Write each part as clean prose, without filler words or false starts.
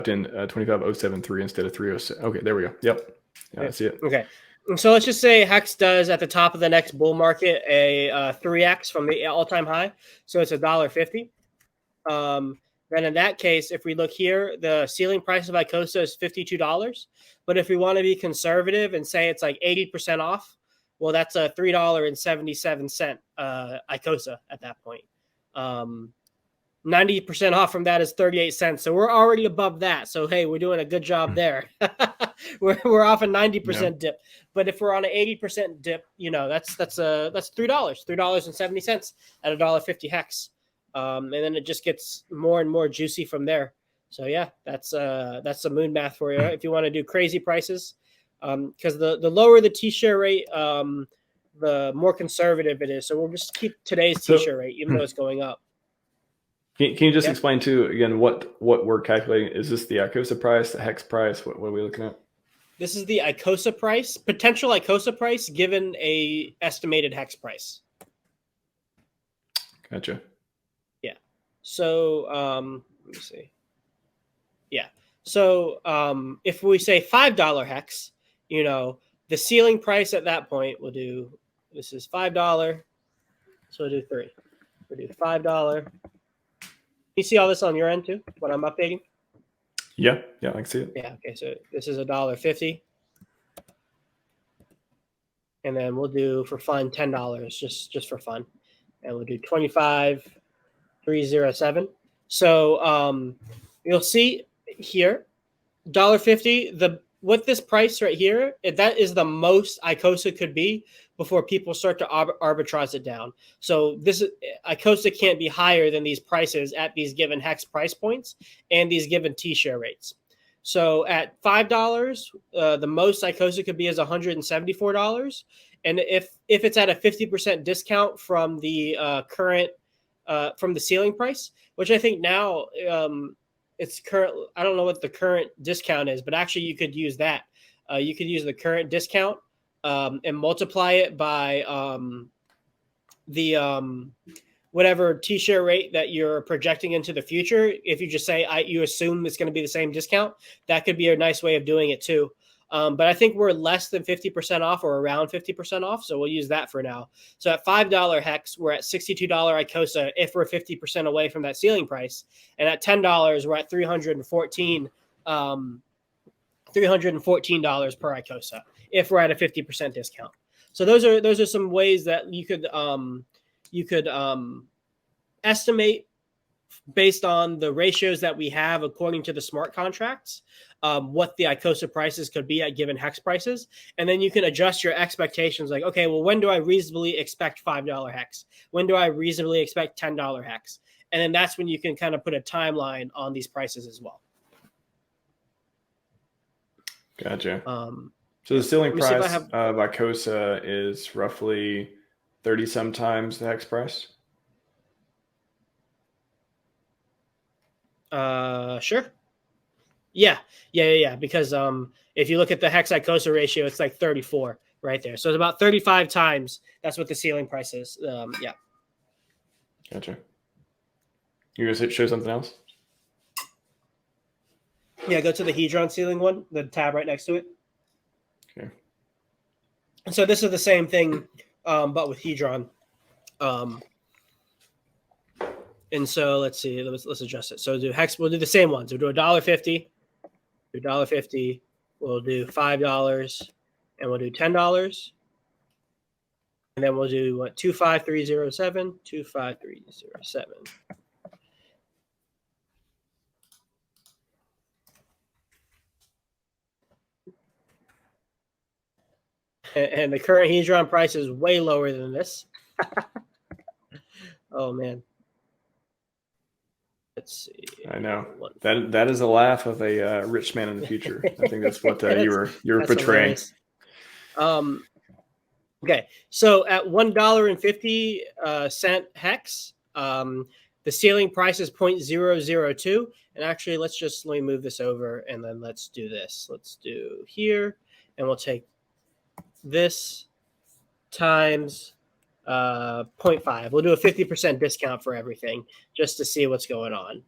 in 25073 instead of 306. Okay, there we go. Yep. Yeah, I see it. Okay. So let's just say Hex does at the top of the next bull market a 3x from the all-time high. So it's $1.50. Then in that case, if we look here, the ceiling price of Icosa is $52. But if we want to be conservative and say it's like 80% off, well, that's a $3.77 Icosa at that point. 90% off from that is 38 cents. So we're already above that. So, hey, we're doing a good job there. we're off a 90% dip. But if we're on an 80% dip, that's $3.70 at $1.50 Hex. And then it just gets more and more juicy from there. So yeah, that's some moon math for you. If you want to do crazy prices, because the lower the T-share rate, the more conservative it is. So we'll just keep today's T-share rate, even though it's going up. Can you just explain too again what we're calculating? Is this the Icosa price, the Hex price? What are we looking at? This is the Icosa price, potential Icosa price, given a estimated Hex price. Gotcha. Yeah. So let me see. Yeah. So if we say $5 Hex, the ceiling price at that point we'll do. This is $5. So we'll do 3. We'll do $5. You see all this on your end too? What I'm updating? Yeah, I can see it. Yeah. Okay. So this is $1.50, and then we'll do for fun $10 just for fun, and we'll do 25,307. So you'll see here $1.50. With this price right here, that is the most Icosa could be before people start to arbitrage it down. So Icosa can't be higher than these prices at these given Hex price points and these given T-share rates. So at $5, the most Icosa could be is $174. And if it's at a 50% discount from the current from the ceiling price, which I think now it's current. I don't know what the current discount is, but actually you could use that. You could use the current discount and multiply it by the whatever T-share rate that you're projecting into the future. If you just say you assume it's going to be the same discount, that could be a nice way of doing it too. But I think we're less than 50% off or around 50% off. So we'll use that for now. So at $5 Hex, we're at $62 Icosa if we're 50% away from that ceiling price. And at $10, we're at $314 per Icosa if we're at a 50% discount. So those are some ways that you could estimate based on the ratios that we have according to the smart contracts, what the Icosa prices could be at given Hex prices. And then you can adjust your expectations like, okay, well, when do I reasonably expect $5 Hex? When do I reasonably expect $10 Hex? And then that's when you can kind of put a timeline on these prices as well. Gotcha. So the ceiling price of Icosa is roughly 30 some times the Hex price? Sure. Yeah. Because if you look at the Hex Icosa ratio, it's like 34 right there. So it's about 35 times. That's what the ceiling price is. Yeah. Gotcha. You're going to show something else? Yeah, go to the Hedron ceiling one, the tab right next to it. Okay. So this is the same thing, but with Hedron. And so let's see, let's adjust it. So do Hex, we'll do the same ones. We'll do $1.50, we'll do $5, and we'll do $10. And then we'll do 25307, 25307. And the current Hedron price is way lower than this. Oh man. Let's see. I know that is a laugh of a rich man in the future. I think that's what you were portraying. Okay, so at $1.50 Hex, the ceiling price is 0.002. And actually, let me move this over and then let's do this. Let's do here, and we'll take this times 0.5. We'll do a 50% discount for everything just to see what's going on.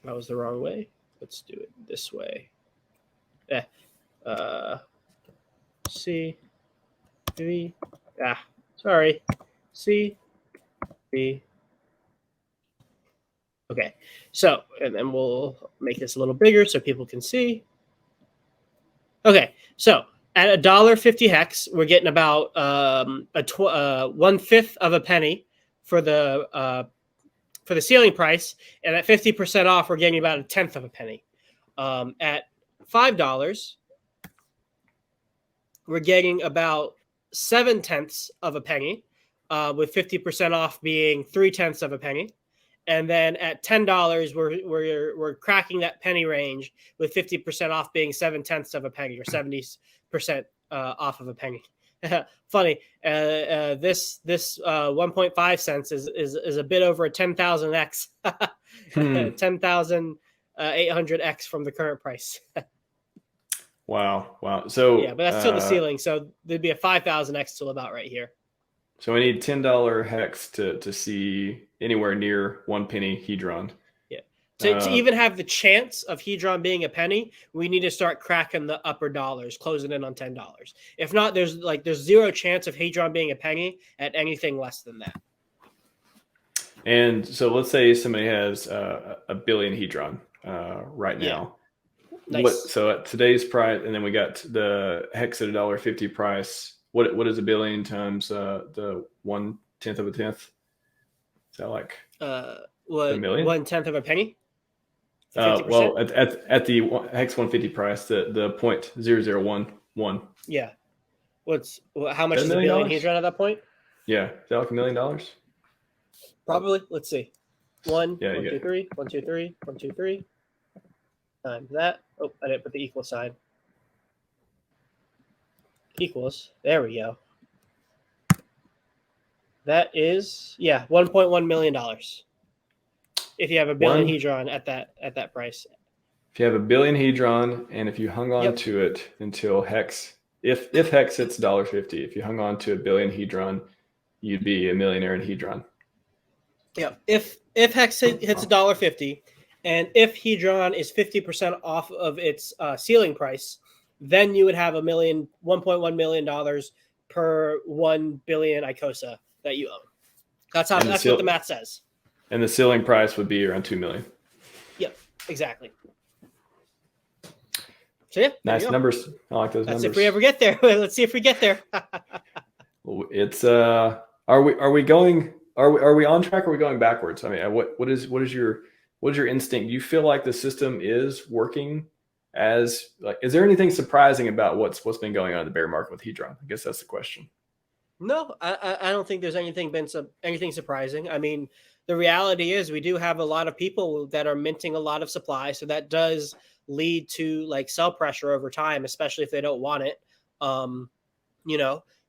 That was the wrong way. Let's do it this way. C V. Sorry. C V. Okay. So, and then we'll make this a little bigger so people can see. Okay. So at $1.50 hex, we're getting about 1/5 of a penny for the ceiling price, and at 50% off, we're getting about 1/10 of a penny. At $5, we're getting about 7/10 of a penny, with 50% off being 3/10 of a penny. And then at $10, we're cracking that penny range with 50% off being 7/10 of a penny, or 70% off of a penny. Funny, this 1.5 cents is a bit over a 10,000x, 10,800x from the current price. Wow. So yeah, but that's still the ceiling. So there'd be a 5,000x still about right here. So we need $10 hex to see anywhere near 1 penny Hedron. Yeah. To even have the chance of Hedron being a penny, we need to start cracking the upper dollars, closing in on $10. If not, there's zero chance of Hedron being a penny at anything less than that. And so let's say somebody has a billion Hedron right now. Yeah. Nice. So at today's price, and then we got the hex at $1.50 price. What is a billion times the 1/10 of a tenth? Is that like a million? 1/10 of a penny? Well, at the hex 150 price, the 0.0011. Yeah. How much is a billion Hedron at that point? Yeah, is that like $1 million? Probably. Let's see. 1, yeah, 1, 2, 3, 1, 2, 3, 1, 2, 3. Times that. Oh, I didn't put the equal sign. Equals. There we go. That is, $1.1 million. If you have a billion Hedron at that price. If you have a billion Hedron, and if you hung on to it until hex, if hex hits $1.50, if you hung on to a billion Hedron, you'd be a millionaire in Hedron. Yeah. If hex hits $1.50, and if Hedron is 50% off of its ceiling price, then you would have $1.1 million per 1 billion Icosa that you own. That's what the math says. And the ceiling price would be around 2 million. Yep, exactly. So yeah, nice numbers. I like those numbers. If we ever get there. Let's see if we get there. It's are we on track? Or are we going backwards? I mean, what is your instinct? Do you feel like the system is working? Is there anything surprising about what's been going on in the bear market with Hedron? I guess that's the question. No, I don't think there's anything surprising. I mean, the reality is we do have a lot of people that are minting a lot of supply, so that does lead to sell pressure over time, especially if they don't want it.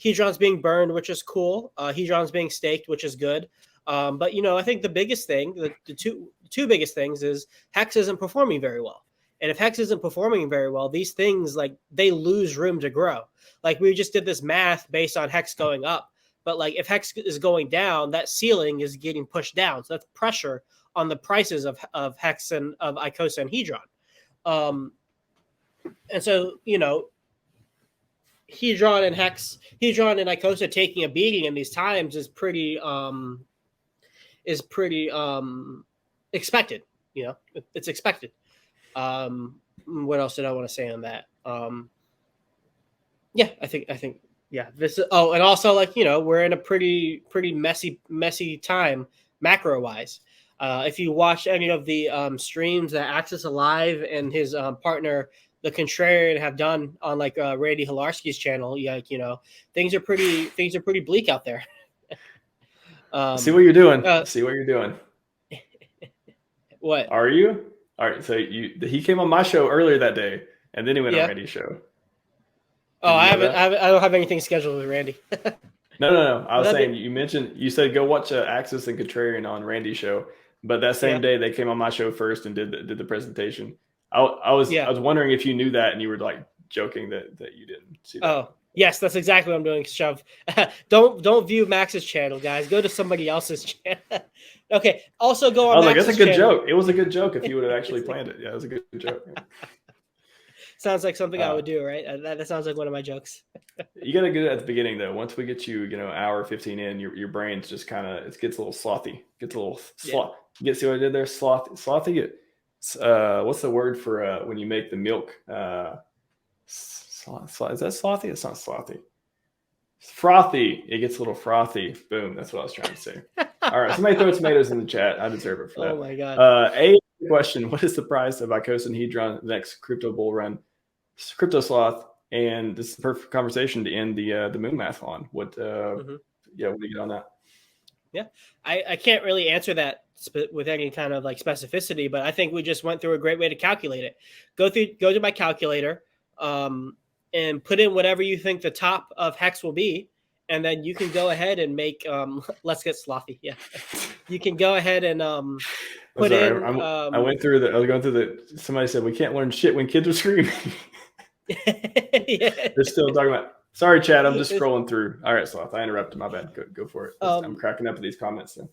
Hedron's being burned, which is cool. Hedron's being staked, which is good. But I think the biggest thing, the two biggest things, is Hex isn't performing very well. And if Hex isn't performing very well, these things, they lose room to grow. We just did this math based on Hex going up. But, if Hex is going down, that ceiling is getting pushed down. So that's pressure on the prices of Hex and of Icosa and Hedron. And so, Hedron and Icosa taking a beating in these times is pretty expected. It's expected. What else did I want to say on that? I think this is, and also we're in a pretty messy time macro wise. If you watch any of the streams that Access Alive and his partner the Contrarian have done on Randy Hilarski's channel, things are pretty bleak out there. See what you're doing. See what you're doing. What are you? All right, so he came on my show earlier that day, and then he went on Randy's show. I don't have anything scheduled with Randy. No. I was saying you said go watch Axis and Contrarian on Randy's show, but that same day they came on my show first and did the presentation. I was wondering if you knew that and you were joking that you didn't see that. Oh yes, that's exactly what I'm doing. Shove. Don't view Max's channel, guys. Go to somebody else's channel. Okay. Also go on. I was like, Max's that's a good channel. joke. It was a good joke if you would have actually planned it. Yeah, it was a good joke. Sounds like something I would do, right? That sounds like one of my jokes. You got to get it at the beginning though. Once we get you, hour 15 in, your brain's just kind of, it gets a little slothy. Gets a little sloth. You get see what I did there? Slothy. What's the word for when you make the milk? Is that slothy? It's not slothy. It's frothy. It gets a little frothy. Boom. That's what I was trying to say. All right. Somebody throw tomatoes in the chat. I deserve it for that. Oh my God. A question: what is the price of Icosa and Hedron next crypto bull run? Crypto sloth, and this is the perfect conversation to end the moon math on. What? Yeah, what do you get on that? Yeah, I can't really answer that with any kind of like specificity, but I think we just went through a great way to calculate it. Go to my calculator, and put in whatever you think the top of hex will be, and then you can go ahead and make. Let's get slothy. Yeah, you can go ahead and put in. I went through the. I was going through the. Somebody said we can't learn shit when kids are screaming. Yeah. They're still talking about. Sorry, Chad. I'm just scrolling through. All right, Sloth. I interrupted. My bad. Go for it. I'm cracking up at these comments. Then.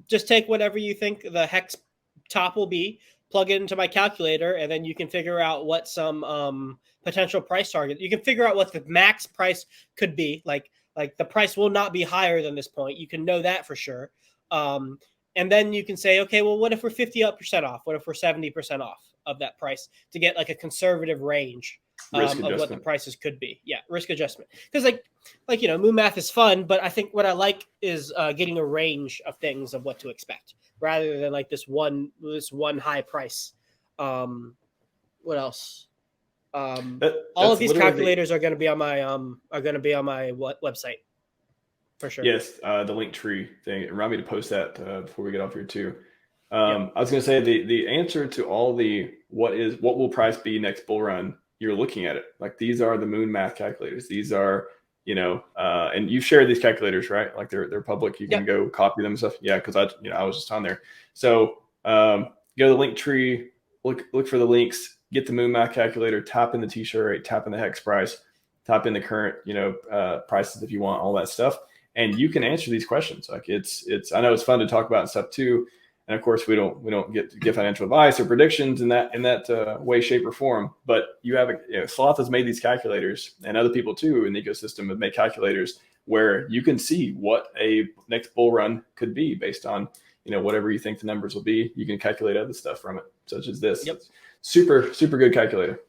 Just take whatever you think the hex top will be, plug it into my calculator, and then you can figure out what some potential price target. You can figure out what the max price could be. Like the price will not be higher than this point. You can know that for sure. And then you can say, okay, well, what if we're 50% off? What if we're 70% off of that price to get like a conservative range of what the prices could be? Yeah, risk adjustment. Because like moon math is fun, but I think what I like is getting a range of things of what to expect rather than like this one high price. What else? All of these calculators are going to be on my website. For sure. Yes, the link tree thing. Remind me to post that before we get off here too. I was going to say the answer to all the what will price be next bull run. You're looking at it like these are the moon math calculators. These are and you've shared these calculators, right? Like they're public. You can go copy them and stuff. Yeah, because I was just on there. So go to the link tree, look for the links, get the moon math calculator, type in the t-shirt rate, type in the hex price, type in the current prices if you want all that stuff. And you can answer these questions. Like it's. I know it's fun to talk about and stuff too. And of course, we don't get to give financial advice or predictions in that way, shape, or form. But you have Sloth has made these calculators, and other people too in the ecosystem have made calculators where you can see what a next bull run could be based on whatever you think the numbers will be. You can calculate other stuff from it, such as this. Yep. Super good calculator.